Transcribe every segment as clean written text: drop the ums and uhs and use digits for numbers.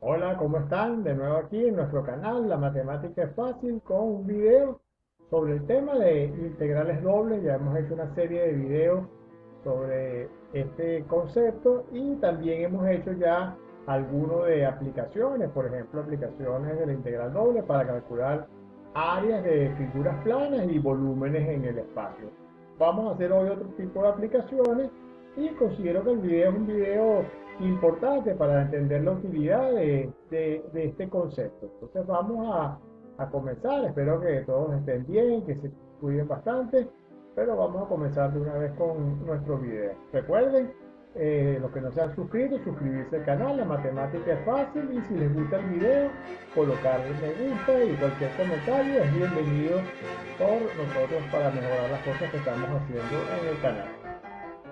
Hola, ¿cómo están? De nuevo aquí en nuestro canal, La Matemática es Fácil, con un video sobre el tema de integrales dobles. Ya hemos hecho una serie de videos sobre este concepto y también hemos hecho ya algunos de aplicaciones, por ejemplo, aplicaciones de la integral doble para calcular áreas de figuras planas y volúmenes en el espacio. Vamos a hacer hoy otro tipo de aplicaciones y considero que el video es un video importante para entender la utilidad de este concepto. Entonces vamos a comenzar, espero que todos estén bien, que se cuiden bastante, pero vamos a comenzar de una vez con nuestro video. Recuerden, los que no se han suscrito, suscribirse al canal, la matemática es fácil y si les gusta el video, colocarle me gusta y cualquier comentario es bienvenido por nosotros para mejorar las cosas que estamos haciendo en el canal.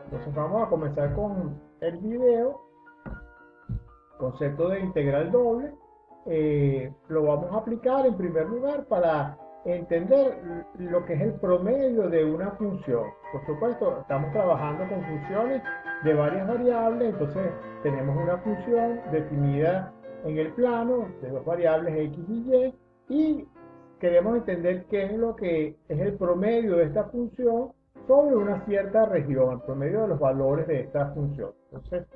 Entonces vamos a comenzar con el video, concepto de integral doble. Lo vamos a aplicar en primer lugar para entender lo que es el promedio de una función. Por supuesto, estamos trabajando con funciones de varias variables, entonces tenemos una función definida en el plano de dos variables x y y queremos entender qué es lo que es el promedio de esta función sobre una cierta región, el promedio de los valores de esta función. Entonces,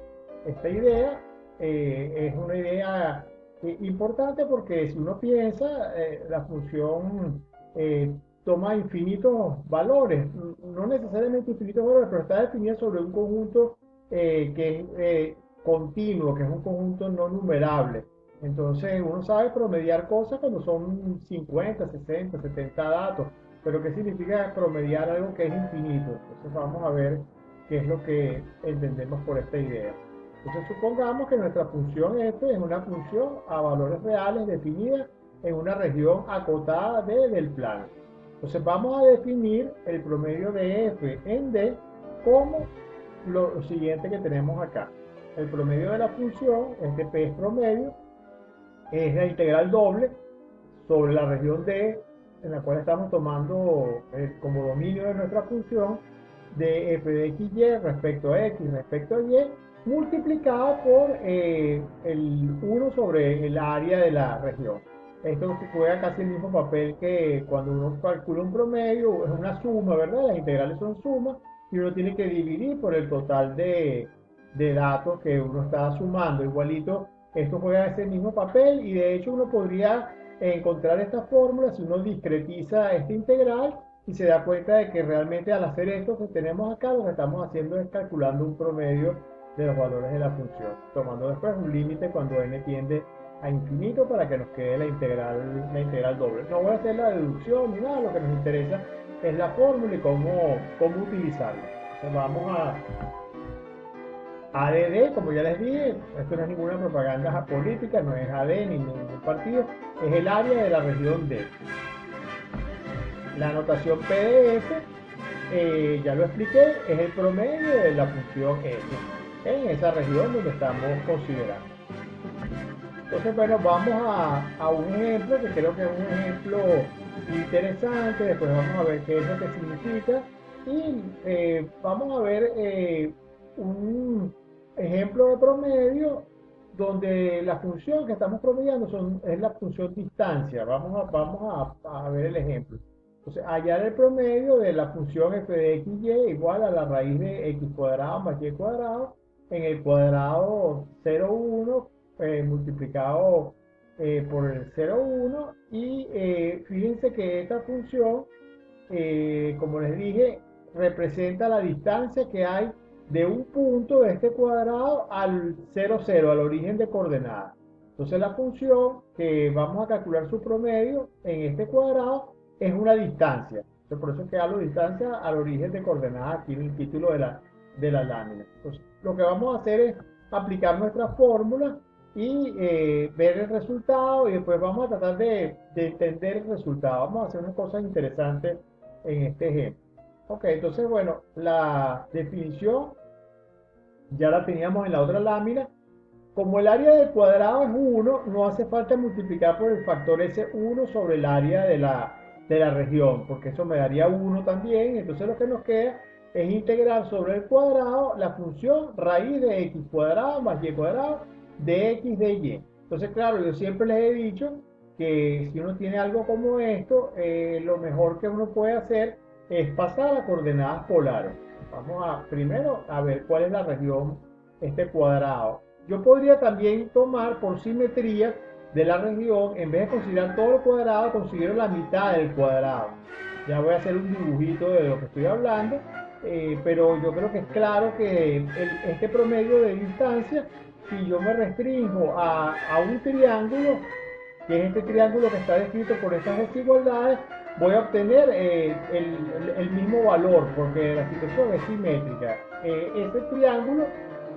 esta idea es una idea importante porque si uno piensa, la función toma infinitos valores, no necesariamente infinitos valores, pero está definida sobre un conjunto que es continuo, que es un conjunto no numerable. Entonces uno sabe promediar cosas cuando son 50, 60, 70 datos, pero ¿qué significa promediar algo que es infinito? Entonces vamos a ver qué es lo que entendemos por esta idea. Entonces supongamos que nuestra función f es una función a valores reales definida en una región acotada del plano. Entonces vamos a definir el promedio de f en d como lo siguiente que tenemos acá. El promedio de la función, este p es promedio, es la integral doble sobre la región D, en la cual estamos tomando como dominio de nuestra función de f de x y respecto a x respecto a y, multiplicado por el 1 sobre el área de la región. Esto juega casi el mismo papel que cuando uno calcula un promedio, es una suma, ¿verdad? Las integrales son sumas y uno tiene que dividir por el total de datos que uno está sumando. Igualito, esto juega ese mismo papel y de hecho uno podría encontrar esta fórmula si uno discretiza esta integral y se da cuenta de que realmente al hacer esto que tenemos acá, lo que estamos haciendo es calculando un promedio de los valores de la función, tomando después un límite cuando n tiende a infinito para que nos quede la integral doble. No voy a hacer la deducción ni nada, lo que nos interesa es la fórmula y cómo utilizarla. Entonces vamos a ADD, como ya les dije, esto no es ninguna propaganda política, no es AD ni ningún partido, es el área de la región D. La notación PDF, ya lo expliqué, es el promedio de la función f en esa región donde estamos considerando. Entonces, bueno, vamos a un ejemplo que creo que es un ejemplo interesante, después vamos a ver qué es lo que significa y vamos a ver un ejemplo de promedio donde la función que estamos promediando es la función distancia. Vamos a ver el ejemplo. Entonces, hallar el promedio de la función f de x y igual a la raíz de x cuadrado más y cuadrado en el cuadrado 0,1 multiplicado por el 0,1 y fíjense que esta función, como les dije, representa la distancia que hay de un punto de este cuadrado al 0,0, al origen de coordenadas. Entonces la función que vamos a calcular su promedio en este cuadrado es una distancia. Entonces, por eso es que hablo de distancia al origen de coordenadas aquí en el título de la lámina. Entonces, lo que vamos a hacer es aplicar nuestra fórmula y ver el resultado y después vamos a tratar de entender el resultado. Vamos a hacer unas cosas interesantes en este ejemplo. Ok, entonces bueno, la definición ya la teníamos en la otra lámina. Como el área del cuadrado es 1, no hace falta multiplicar por el factor S1 sobre el área de la región, porque eso me daría 1 también. Entonces lo que nos queda es integrar sobre el cuadrado la función raíz de x cuadrado más y cuadrado de x de y. Entonces, claro, yo siempre les he dicho que si uno tiene algo como esto, lo mejor que uno puede hacer es pasar a coordenadas polares. Vamos a primero a ver cuál es la región este cuadrado. Yo podría también tomar por simetría de la región, en vez de considerar todo el cuadrado, considero la mitad del cuadrado. Ya voy a hacer un dibujito de lo que estoy hablando, pero yo creo que es claro que este promedio de distancia, si yo me restringo a un triángulo, que es este triángulo que está descrito por estas desigualdades, voy a obtener el mismo valor, porque la situación es simétrica. Este triángulo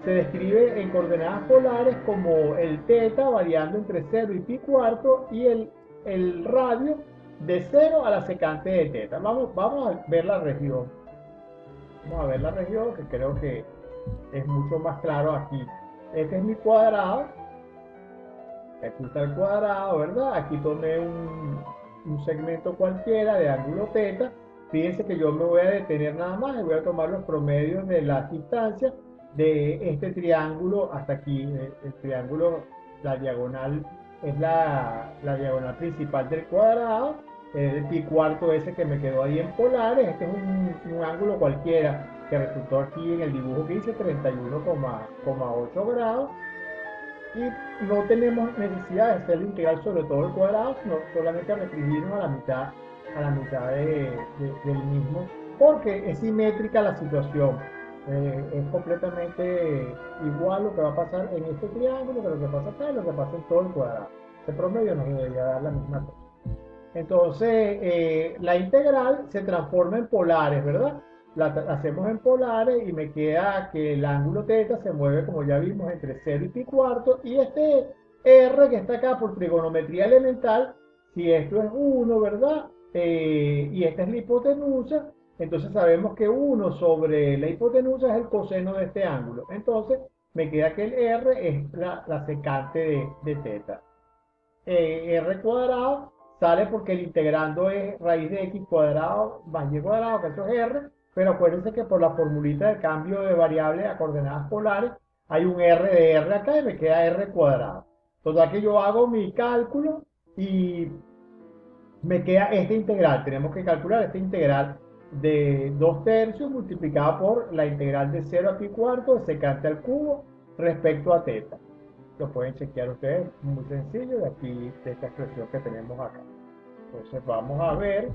se describe en coordenadas polares como el teta variando entre 0 y pi cuarto y el radio de 0 a la secante de teta. Vamos a ver la región. Vamos a ver la región, que creo que es mucho más claro aquí. Este es mi cuadrado. Aquí está el cuadrado, ¿verdad? Aquí tomé un segmento cualquiera de ángulo teta. Fíjense que yo me voy a detener nada más y voy a tomar los promedios de las distancias de este triángulo hasta aquí. El triángulo, la diagonal es la diagonal principal del cuadrado. El pi cuarto ese que me quedó ahí en polares. Este es un ángulo cualquiera que resultó aquí en el dibujo que hice 31,8 grados. Y no tenemos necesidad de hacer la integral sobre todo el cuadrado, sino solamente restringirnos a la mitad del mismo, porque es simétrica la situación. Es completamente igual lo que va a pasar en este triángulo que lo que pasa acá y lo que pasa en todo el cuadrado. Este promedio nos debería dar la misma cosa. Entonces, la integral se transforma en polares, ¿verdad? La hacemos en polares y me queda que el ángulo teta se mueve, como ya vimos, entre 0 y pi cuarto. Y este r que está acá por trigonometría elemental, si esto es 1, ¿verdad? Y esta es la hipotenusa, entonces sabemos que 1 sobre la hipotenusa es el coseno de este ángulo. Entonces, me queda que el r es la secante de teta. R cuadrado sale porque el integrando es raíz de x cuadrado más y cuadrado, que eso es r, pero acuérdense que por la formulita de cambio de variable a coordenadas polares hay un r de r acá y me queda r cuadrado. Total que yo hago mi cálculo y me queda esta integral. Tenemos que calcular esta integral de 2 tercios multiplicada por la integral de 0 a pi cuarto de secante al cubo respecto a teta. Lo pueden chequear ustedes, muy sencillo, de aquí, de esta expresión que tenemos acá. Entonces vamos a ver,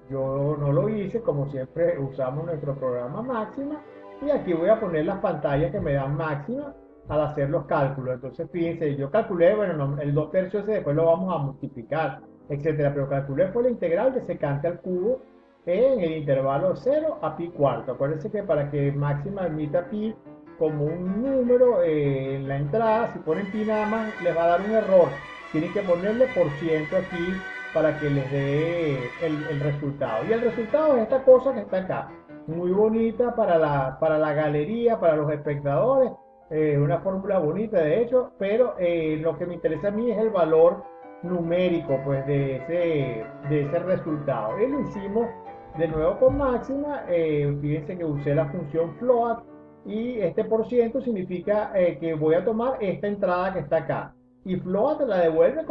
yo no lo hice, como siempre usamos nuestro programa máxima, y aquí voy a poner las pantallas que me dan máxima al hacer los cálculos. Entonces fíjense, yo calculé, bueno, no, el 2 tercios ese después lo vamos a multiplicar, etcétera, pero calculé fue la integral de secante al cubo en el intervalo 0 a pi cuarto. Acuérdense que para que máxima admita pi como un número en la entrada, si ponen pi nada más les va a dar un error. Tienen que ponerle por ciento aquí para que les dé el resultado. Y el resultado es esta cosa que está acá. Muy bonita para la galería, para los espectadores. Una fórmula bonita de hecho, pero lo que me interesa a mí es el valor numérico pues de ese resultado. Y lo hicimos de nuevo con máxima. Fíjense que usé la función float y este por ciento significa que voy a tomar esta entrada que está acá y float la devuelve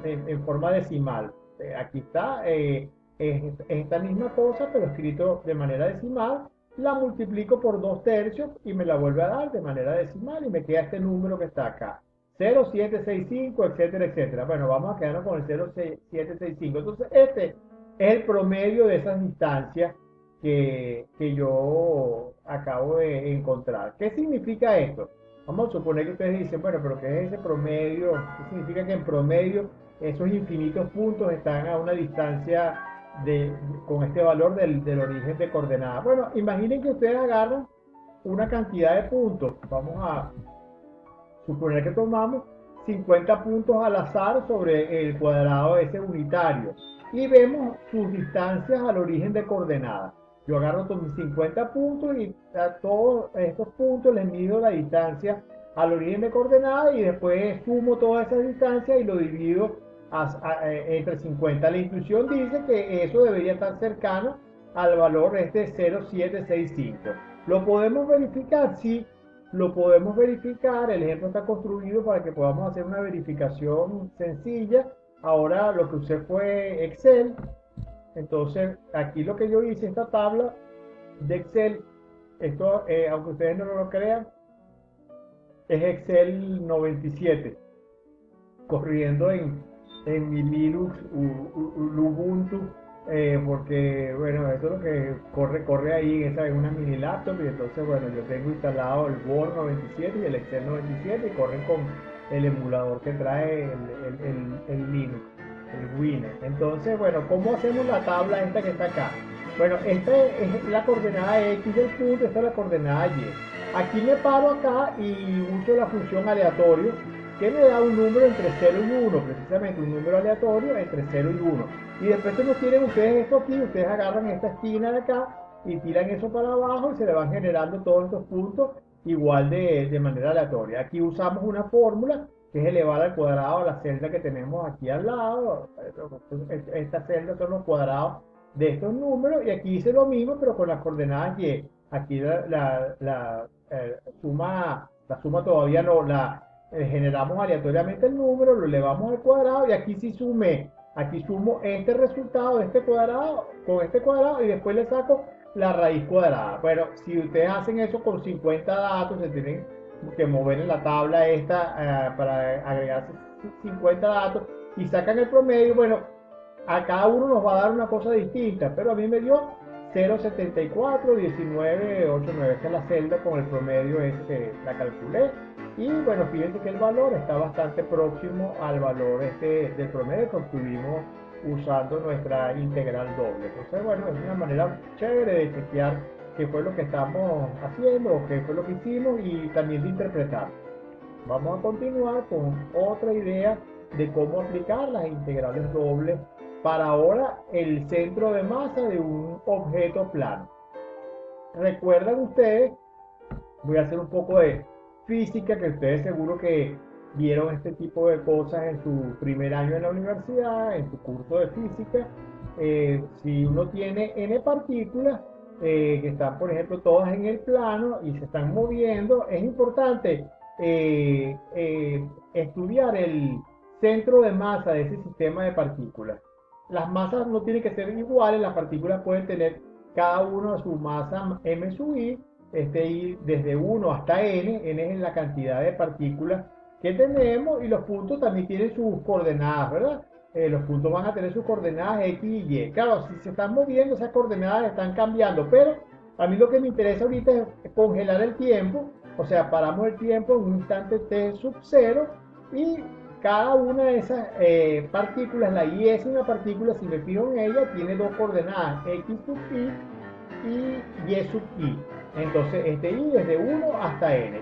en forma decimal. Aquí está esta misma cosa pero escrito de manera decimal, la multiplico por 2 tercios y me la vuelve a dar de manera decimal y me queda este número que está acá, 0,765, etcétera, etcétera. Bueno, vamos a quedarnos con el 0,765. Entonces este es el promedio de esas distancias que yo acabo de encontrar. ¿Qué significa esto? Vamos a suponer que ustedes dicen, bueno, pero ¿qué es ese promedio? ¿Qué significa que en promedio esos infinitos puntos están a una distancia con este valor del origen de coordenada? Bueno, imaginen que ustedes agarran una cantidad de puntos. Vamos a suponer que tomamos 50 puntos al azar sobre el cuadrado ese unitario y vemos sus distancias al origen de coordenadas. Yo agarro mis 50 puntos y a todos estos puntos les mido la distancia al origen de coordenadas y después sumo todas esas distancias y lo divido entre 50. La intuición dice que eso debería estar cercano al valor este 0,765. ¿Lo podemos verificar? Sí. lo podemos verificar. El ejemplo está construido para que podamos hacer una verificación sencilla. Ahora lo que usé fue Excel. Entonces, aquí lo que yo hice, esta tabla de Excel, esto, aunque ustedes no lo crean, es Excel 97, corriendo en mi Linux Ubuntu, porque bueno, eso es lo que corre ahí en una mini laptop. Y entonces bueno, yo tengo instalado el Word 97 y el Excel 97 y corren con el emulador que trae el Linux, el Windows. Entonces bueno, ¿cómo hacemos la tabla esta que está acá? Bueno, esta es la coordenada X del punto, esta es la coordenada Y. Aquí me paro acá y uso la función aleatorio, que me da un número entre 0 y 1, precisamente un número aleatorio entre 0 y 1. Y después no tienen ustedes esto aquí, ustedes agarran esta esquina de acá y tiran eso para abajo y se le van generando todos estos puntos igual de manera aleatoria. Aquí usamos una fórmula que es elevar al cuadrado la celda que tenemos aquí al lado. Estas celdas son los cuadrados de estos números, y aquí hice lo mismo pero con las coordenadas Y. Aquí la suma todavía no la generamos aleatoriamente el número, lo elevamos al cuadrado y aquí sí sumé. Aquí sumo este resultado de este cuadrado con este cuadrado y después le saco la raíz cuadrada. Bueno, si ustedes hacen eso con 50 datos, se tienen que mover en la tabla esta para agregarse 50 datos y sacan el promedio. Bueno, a cada uno nos va a dar una cosa distinta, pero a mí me dio 0,741989. Esta es la celda con el promedio ese que la calculé. Y bueno, fíjense que el valor está bastante próximo al valor del promedio que obtuvimos usando nuestra integral doble. Entonces, bueno, es una manera chévere de chequear qué fue lo que estamos haciendo o qué fue lo que hicimos y también de interpretar. Vamos a continuar con otra idea de cómo aplicar las integrales dobles para ahora el centro de masa de un objeto plano. Recuerdan ustedes, voy a hacer un poco de física, que ustedes seguro que vieron este tipo de cosas en su primer año en la universidad, en su curso de física. Si uno tiene n partículas que están, por ejemplo, todas en el plano y se están moviendo, es importante estudiar el centro de masa de ese sistema de partículas. Las masas no tienen que ser iguales, las partículas pueden tener cada uno su masa m sub i, y desde 1 hasta n es la cantidad de partículas que tenemos, y los puntos también tienen sus coordenadas, ¿verdad? Los puntos van a tener sus coordenadas x y y. Claro, si se están moviendo, esas coordenadas están cambiando, pero a mí lo que me interesa ahorita es congelar el tiempo, o sea, paramos el tiempo en un instante t sub 0 y cada una de esas partículas, la y es una partícula, si me fijo en ella, tiene dos coordenadas, x sub i y sub i. Entonces, este i es de 1 hasta n.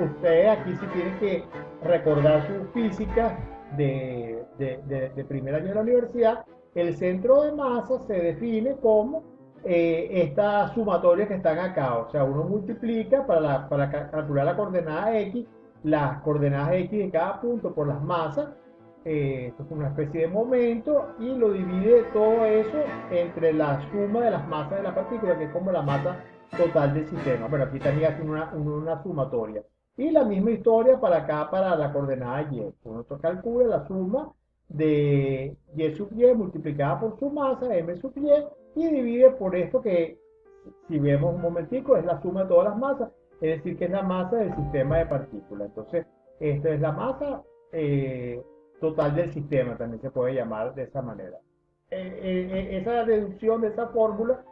Ustedes aquí sí tienen que recordar su física de primer año de la universidad. El centro de masa se define como estas sumatorias que están acá. O sea, uno multiplica para calcular la coordenada x, las coordenadas x de cada punto por las masas. Esto es una especie de momento y lo divide todo eso entre la suma de las masas de la partícula, que es como la masa total del sistema. Bueno, aquí también hace una sumatoria. Y la misma historia para acá, para la coordenada y. Uno calcula la suma de y sub y multiplicada por su masa, m sub y divide por esto que, si vemos un momentico, es la suma de todas las masas, es decir, que es la masa del sistema de partículas. Entonces, esta es la masa total del sistema, también se puede llamar de esa manera. Esa deducción de esa fórmula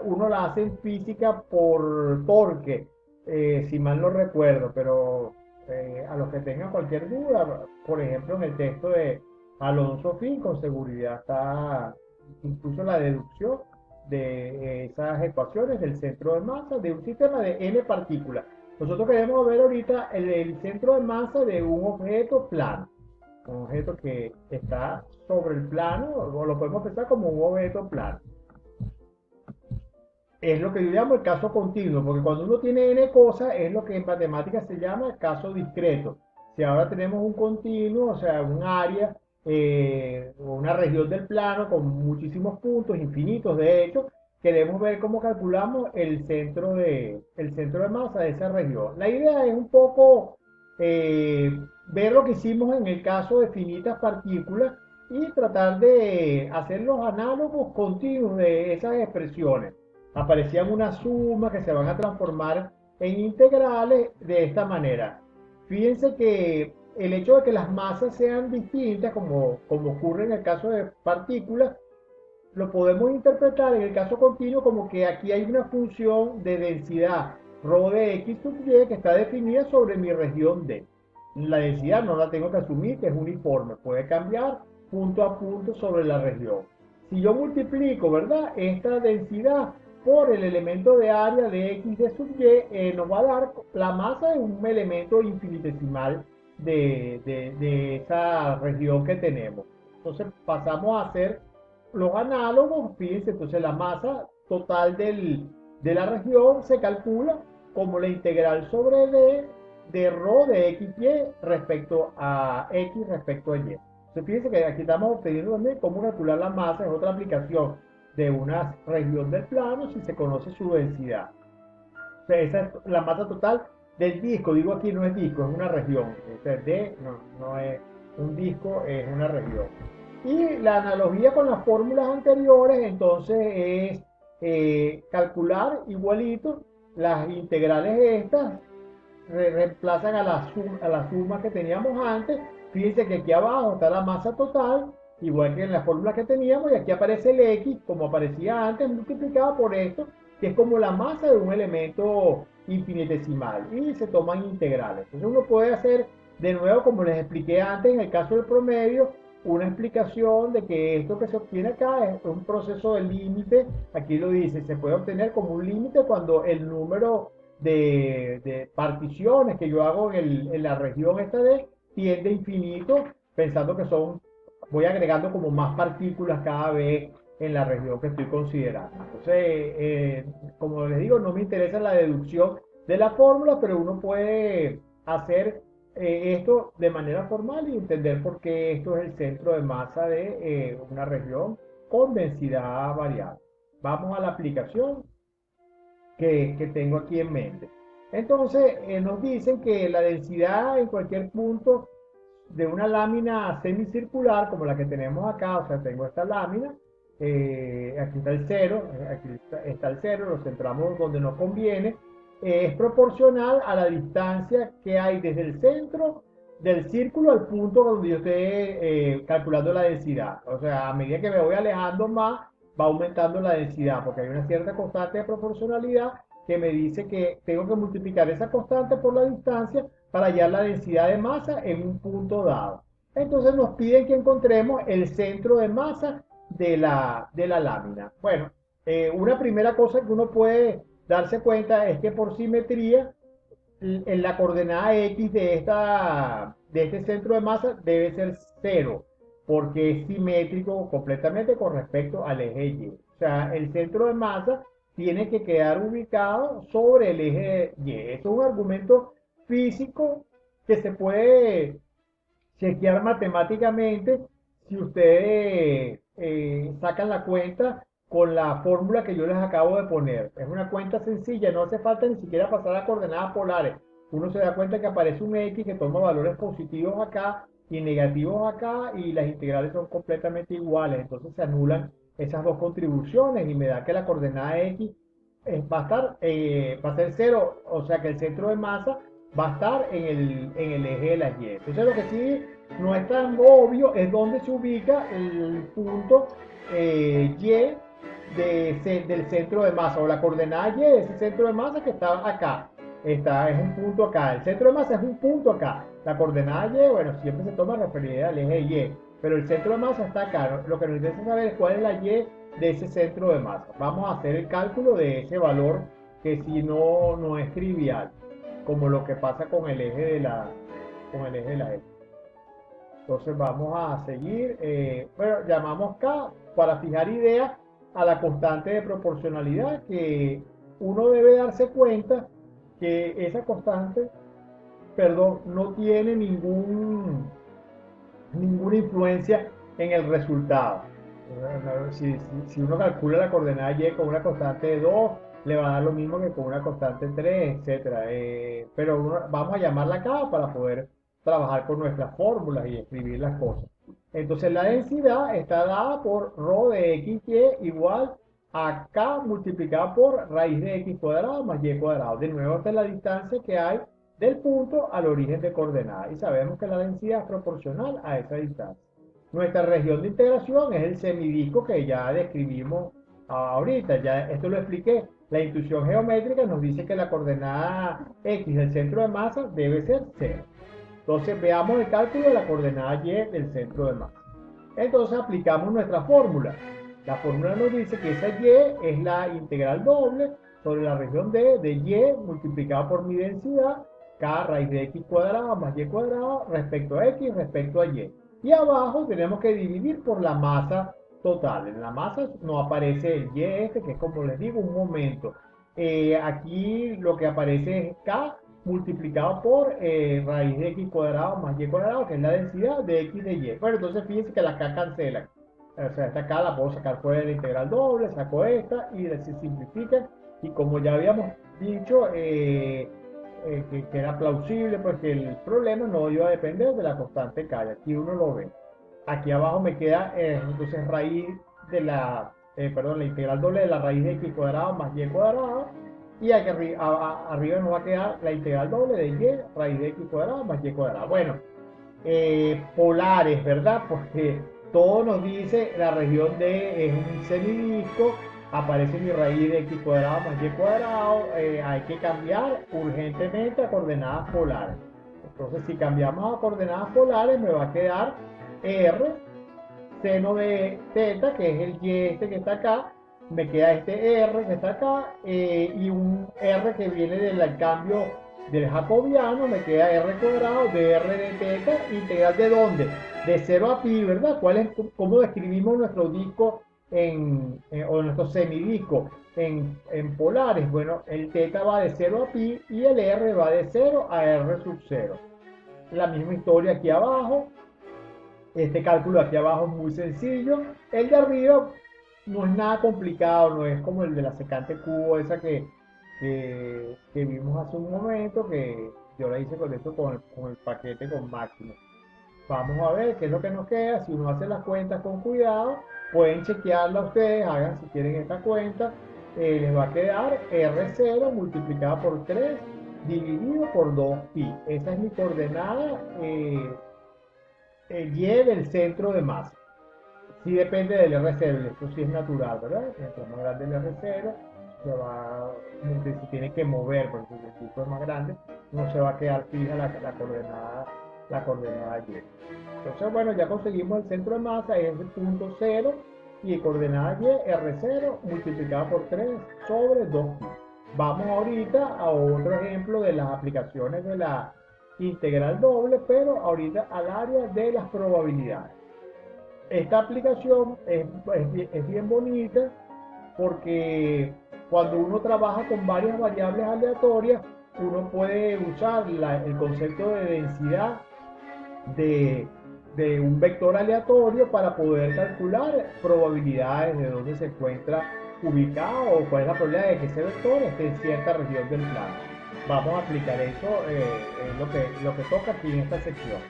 uno la hace en física por torque, si mal no recuerdo, pero a los que tengan cualquier duda, por ejemplo, en el texto de Alonso Fin, con seguridad está incluso la deducción de esas ecuaciones del centro de masa de un sistema de n partículas. Nosotros queremos ver ahorita el centro de masa de un objeto plano, un objeto que está sobre el plano, o lo podemos pensar como un objeto plano. Es lo que yo llamo el caso continuo, porque cuando uno tiene n cosas, es lo que en matemáticas se llama caso discreto. Si ahora tenemos un continuo, o sea, un área o una región del plano con muchísimos puntos, infinitos de hecho, queremos ver cómo calculamos el centro de masa de esa región. La idea es un poco eh, ver lo que hicimos en el caso de finitas partículas y tratar de hacer los análogos continuos de esas expresiones. Aparecían unas sumas que se van a transformar en integrales de esta manera. Fíjense que el hecho de que las masas sean distintas, como ocurre en el caso de partículas, lo podemos interpretar en el caso continuo como que aquí hay una función de densidad ρ de x sub y que está definida sobre mi región D. La densidad no la tengo que asumir, que es uniforme, puede cambiar punto a punto sobre la región. Si yo multiplico, ¿verdad?, esta densidad por el elemento de área de x de sub y, nos va a dar la masa de un elemento infinitesimal de esa región que tenemos. Entonces pasamos a hacer los análogos. Fíjense, entonces la masa total de la región se calcula como la integral sobre D de ρ de xy respecto a x respecto a y. Entonces fíjense que aquí estamos obteniendo también cómo calcular la masa, es otra aplicación de una región del plano si se conoce su densidad. O sea, esa es la masa total del disco. Digo, aquí no es disco, es una región. O D no es un disco, es una región. Y la analogía con las fórmulas anteriores, entonces, es calcular igualito las integrales estas, reemplazan a la suma que teníamos antes. Fíjense que aquí abajo está la masa total, igual que en la fórmula que teníamos, y aquí aparece el X, como aparecía antes, multiplicado por esto, que es como la masa de un elemento infinitesimal, y se toman integrales. Entonces uno puede hacer, de nuevo, como les expliqué antes, en el caso del promedio, una explicación de que esto que se obtiene acá es un proceso de límite. Aquí lo dice, se puede obtener como un límite cuando el número de particiones que yo hago en la región esta de tiende a infinito, pensando que voy agregando como más partículas cada vez en la región que estoy considerando. Entonces, como les digo, no me interesa la deducción de la fórmula, pero uno puede hacer esto de manera formal y entender por qué esto es el centro de masa de una región con densidad variable. Vamos a la aplicación que tengo aquí en mente. Entonces, nos dicen que la densidad en cualquier punto de una lámina semicircular, como la que tenemos acá, o sea, tengo esta lámina, aquí está el cero, aquí está el cero, lo centramos donde nos conviene, es proporcional a la distancia que hay desde el centro del círculo al punto donde yo esté calculando la densidad. O sea, a medida que me voy alejando más, va aumentando la densidad, porque hay una cierta constante de proporcionalidad que me dice que tengo que multiplicar esa constante por la distancia para hallar la densidad de masa en un punto dado. Entonces nos piden que encontremos el centro de masa de la lámina. Bueno, una primera cosa que uno puede darse cuenta es que por simetría en la coordenada X de este centro de masa debe ser cero, porque es simétrico completamente con respecto al eje Y. O sea, el centro de masa tiene que quedar ubicado sobre el eje Y. Esto es un argumento físico que se puede chequear matemáticamente si ustedes sacan la cuenta con la fórmula que yo les acabo de poner. Es una cuenta sencilla, no hace falta ni siquiera pasar a coordenadas polares. Uno se da cuenta que aparece un X que toma valores positivos acá y negativos acá y las integrales son completamente iguales. Entonces se anulan esas dos contribuciones y me da que la coordenada X va a ser cero, o sea que el centro de masa va a estar en el eje de la Y. Entonces lo que sí no es tan obvio es dónde se ubica el punto Y del centro de masa o la coordenada Y de ese centro de masa que está acá. Es un punto acá. El centro de masa es un punto acá. La coordenada Y, bueno, siempre se toma referida al eje Y. Pero el centro de masa está acá. Lo que nos interesa saber es cuál es la Y de ese centro de masa. Vamos a hacer el cálculo de ese valor que si no es trivial, como lo que pasa con el eje de la X. Entonces vamos a seguir. Bueno, llamamos K para fijar ideas a la constante de proporcionalidad, que uno debe darse cuenta que esa constante, perdón, no tiene ninguna influencia en el resultado. Si uno calcula la coordenada y con una constante de 2 le va a dar lo mismo que con una constante de 3, etcétera. Pero vamos a llamarla acá para poder trabajar con nuestras fórmulas y escribir las cosas. Entonces la densidad está dada por rho de xy igual a k multiplicado por raíz de x cuadrado más y cuadrado. De nuevo, esta es la distancia que hay del punto al origen de coordenadas. Y sabemos que la densidad es proporcional a esa distancia. Nuestra región de integración es el semidisco que ya describimos ahorita. Ya esto lo expliqué. La intuición geométrica nos dice que la coordenada x del centro de masa debe ser 0. Entonces veamos el cálculo de la coordenada y del centro de masa. Entonces aplicamos nuestra fórmula. La fórmula nos dice que esa y es la integral doble sobre la región de y multiplicado por mi densidad, k raíz de x cuadrado más y cuadrado respecto a x respecto a y. Y abajo tenemos que dividir por la masa total. En la masa no aparece el y este, que es como les digo, un momento. Aquí lo que aparece es k multiplicado por raíz de x cuadrado más y cuadrado, que es la densidad de x de y. Bueno, entonces fíjense que las k cancelan. O sea, esta k la puedo sacar fuera de la integral doble, saco esta y se simplifican. Y como ya habíamos dicho, que era plausible, porque el problema no iba a depender de la constante k. Aquí uno lo ve. Aquí abajo me queda entonces raíz de la integral doble de la raíz de x cuadrado más y cuadrado. Y aquí arriba nos va a quedar la integral doble de y raíz de x cuadrado más y cuadrado. Bueno, polares, ¿verdad? Porque todo nos dice la región D es un semidisco, aparece mi raíz de x cuadrado más y cuadrado, hay que cambiar urgentemente a coordenadas polares. Entonces, si cambiamos a coordenadas polares, me va a quedar r seno de teta, que es el y este que está acá, me queda este r que está acá, y un r que viene del cambio del jacobiano, me queda r cuadrado de r de teta, integral de dónde? De 0 a pi, ¿verdad? ¿Cómo describimos nuestro disco o nuestro semidisco en polares? Bueno, el teta va de 0 a pi y el r va de 0 a r sub 0. La misma historia aquí abajo. Este cálculo aquí abajo es muy sencillo. El de arriba no es nada complicado, no es como el de la secante cubo, esa que vimos hace un momento, que yo la hice con esto con el paquete con máximo. Vamos a ver qué es lo que nos queda. Si uno hace las cuentas con cuidado, pueden chequearla ustedes, hagan si quieren esta cuenta. Les va a quedar R0 multiplicado por 3 dividido por 2pi. Esa es mi coordenada y del centro de masa. Sí depende del R0, esto sí es natural, ¿verdad? Mientras más grande el R0, se tiene que mover, porque si el disco es más grande, no se va a quedar fija la coordenada Y. Entonces, bueno, ya conseguimos el centro de masa, es el punto 0, y coordenada Y, R0, multiplicado por 3 sobre 2pi. Vamos ahorita a otro ejemplo de las aplicaciones de la integral doble, pero ahorita al área de las probabilidades. Esta aplicación es bien bonita porque cuando uno trabaja con varias variables aleatorias, uno puede usar el concepto de densidad de, de un vector aleatorio para poder calcular probabilidades de dónde se encuentra ubicado o cuál es la probabilidad de que ese vector esté en cierta región del plano. Vamos a aplicar eso, lo que toca aquí en esta sección.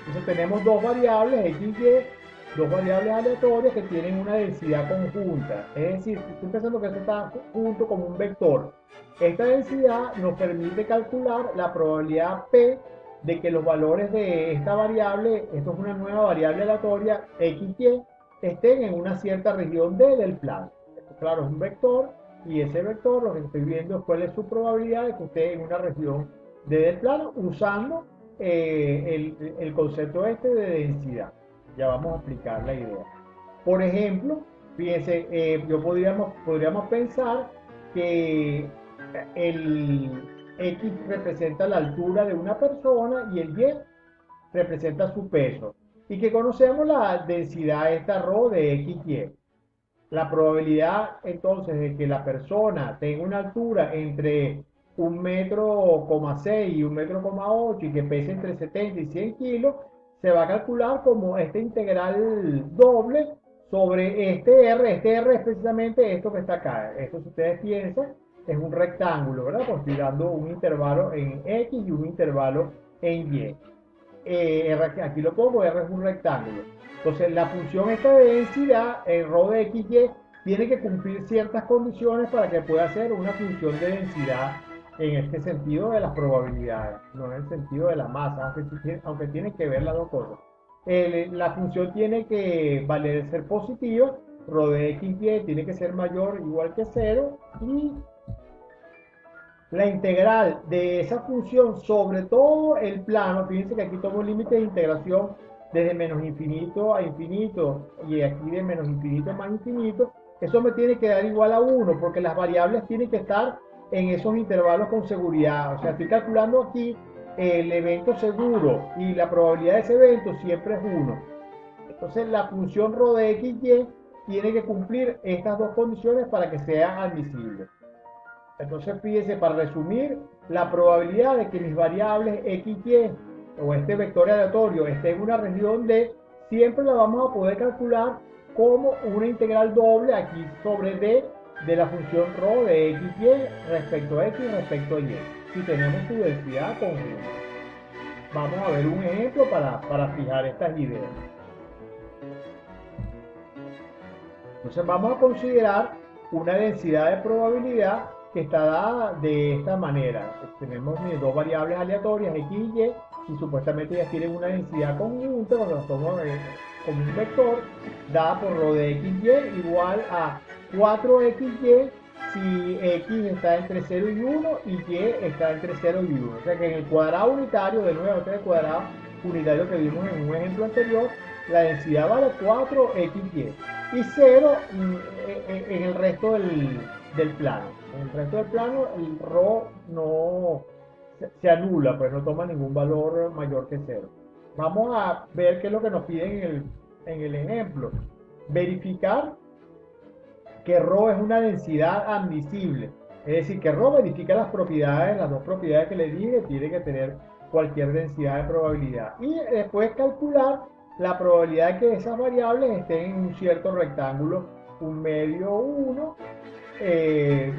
Entonces tenemos dos variables, x y, dos variables aleatorias que tienen una densidad conjunta. Es decir, estoy pensando que esto está junto como un vector. Esta densidad nos permite calcular la probabilidad P de que los valores de esta variable, esto es una nueva variable aleatoria, x y, estén en una cierta región D del plano. Esto, claro, es un vector y ese vector lo que estoy viendo es cuál es su probabilidad de que esté en una región D del plano usando el concepto este de densidad. Ya vamos a explicar la idea. Por ejemplo, fíjense, podríamos pensar que el X representa la altura de una persona y el Y representa su peso. Y que conocemos la densidad esta ρ de XY. La probabilidad entonces de que la persona tenga una altura entre 1,6 m y 1,8 m y que pese entre 70 y 100 kilos, se va a calcular como esta integral doble sobre este R es precisamente esto que está acá. Esto, si ustedes piensan, es un rectángulo, ¿verdad? Pues estoy dando un intervalo en X y un intervalo en Y. Aquí lo pongo, R es un rectángulo. Entonces, la función esta de densidad, el ρ de XY, tiene que cumplir ciertas condiciones para que pueda ser una función de densidad en este sentido de las probabilidades, no en el sentido de la masa, aunque tienen que ver las dos cosas. La función tiene que valer ser positiva, ρ de XY tiene que ser mayor o igual que 0 y la integral de esa función sobre todo el plano, fíjense que aquí tomo un límite de integración desde menos infinito a infinito y aquí de menos infinito a más infinito, eso me tiene que dar igual a 1 porque las variables tienen que estar en esos intervalos con seguridad. O sea, estoy calculando aquí el evento seguro y la probabilidad de ese evento siempre es 1. Entonces la función ρ de XY tiene que cumplir estas dos condiciones para que sea admisible. Entonces, fíjense, para resumir, la probabilidad de que mis variables x, y o este vector aleatorio esté en una región D, siempre la vamos a poder calcular como una integral doble aquí sobre D de la función ρ de x, y respecto a x respecto a y, si tenemos su densidad conjunta. Vamos a ver un ejemplo para fijar estas ideas. Entonces vamos a considerar una densidad de probabilidad que está dada de esta manera. Tenemos mis dos variables aleatorias, x y y, y supuestamente ellas tienen una densidad conjunta cuando las tomo como un vector, dada por ρ de xy igual a 4xy si x está entre 0 y 1 y y está entre 0 y 1. O sea que en el cuadrado unitario, de nuevo, este es el cuadrado unitario que vimos en un ejemplo anterior, la densidad vale 4xy y 0 en el resto del plano. En el resto del plano el ρ no se anula, pues no toma ningún valor mayor que 0. Vamos a ver qué es lo que nos piden en el ejemplo. Verificar que ρ es una densidad admisible. Es decir, que ρ verifica las propiedades, las dos propiedades que le dije, tiene que tener cualquier densidad de probabilidad. Y después calcular la probabilidad de que esas variables estén en un cierto rectángulo, un medio 1,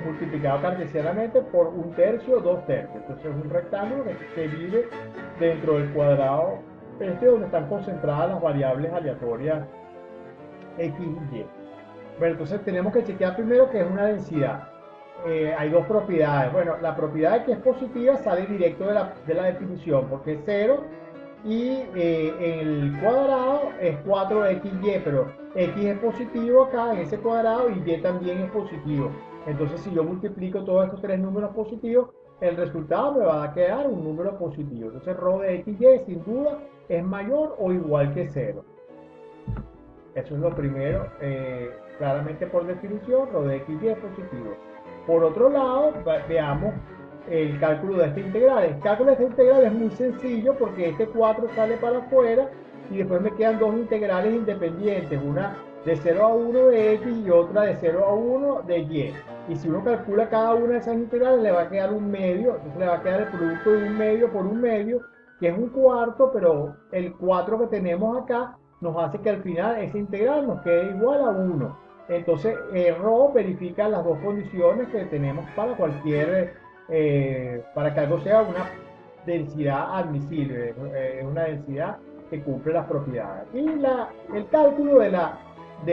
multiplicado cartesianamente por un tercio, dos tercios. Entonces es un rectángulo que se divide dentro del cuadrado donde están concentradas las variables aleatorias x y y. Bueno, entonces tenemos que chequear primero que es una densidad. Hay dos propiedades. Bueno, la propiedad de que es positiva sale directo de la definición, porque es 0 y en el cuadrado es 4xy, pero x es positivo acá en ese cuadrado y y también es positivo. Entonces, si yo multiplico todos estos tres números positivos, el resultado me va a quedar un número positivo. Entonces, ρ de xy sin duda es mayor o igual que 0. Eso es lo primero, claramente por definición, ρ de xy es positivo. Por otro lado, veamos el cálculo de esta integral. El cálculo de esta integral es muy sencillo porque este 4 sale para afuera y después me quedan dos integrales independientes, una de 0 a 1 de x y otra de 0 a 1 de y. Y si uno calcula cada una de esas integrales le va a quedar un medio, entonces le va a quedar el producto de un medio por un medio, que es un cuarto, pero el 4 que tenemos acá nos hace que al final esa integral nos quede igual a 1. Entonces, ρ verifica las dos condiciones que tenemos para para que algo sea una densidad admisible, una densidad que cumple las propiedades. Y el cálculo de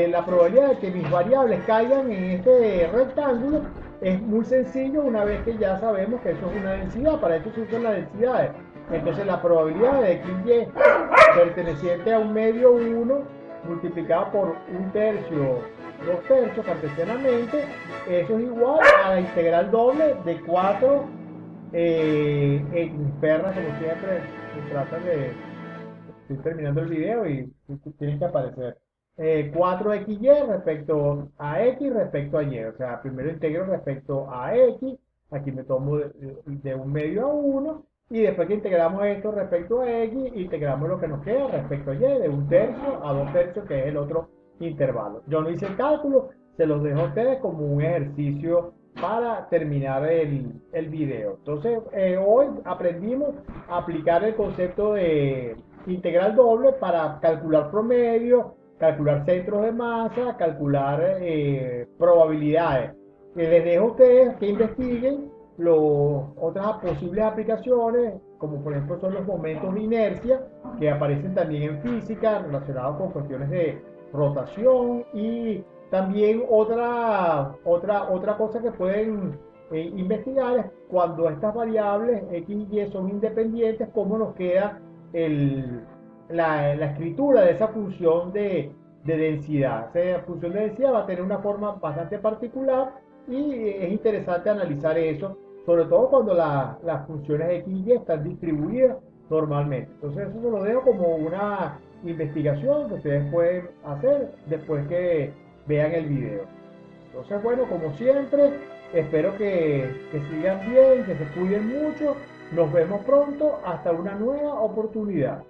la probabilidad de que mis variables caigan en este rectángulo es muy sencillo una vez que ya sabemos que eso es una densidad. Para eso se usan las densidades. Entonces la probabilidad de xy perteneciente a un medio 1 multiplicado por un tercio, dos tercios cartesianamente, eso es igual a la integral doble de 4 en perra, como siempre, se trata de, estoy terminando el video y tienen que aparecer. 4xy respecto a x respecto a y, o sea, primero integro respecto a x, aquí me tomo de un medio a 1, y después que integramos esto respecto a x, integramos lo que nos queda respecto a y, de un tercio a dos tercios, que es el otro intervalo. Yo no hice el cálculo, se los dejo a ustedes como un ejercicio para terminar el video. Entonces, hoy aprendimos a aplicar el concepto de integral doble para calcular promedio, calcular centros de masa, calcular probabilidades. Les dejo a ustedes que investiguen otras posibles aplicaciones, como por ejemplo son los momentos de inercia, que aparecen también en física, relacionados con cuestiones de rotación y también otra cosa que pueden investigar es cuando estas variables X y Y son independientes, cómo nos queda la escritura de esa función de densidad. Esa función de densidad va a tener una forma bastante particular y es interesante analizar eso, sobre todo cuando las funciones X y Y están distribuidas normalmente. Entonces eso se lo dejo como una investigación que ustedes pueden hacer después que vean el video. Entonces, bueno, como siempre, espero que sigan bien, que se cuiden mucho. Nos vemos pronto. Hasta una nueva oportunidad.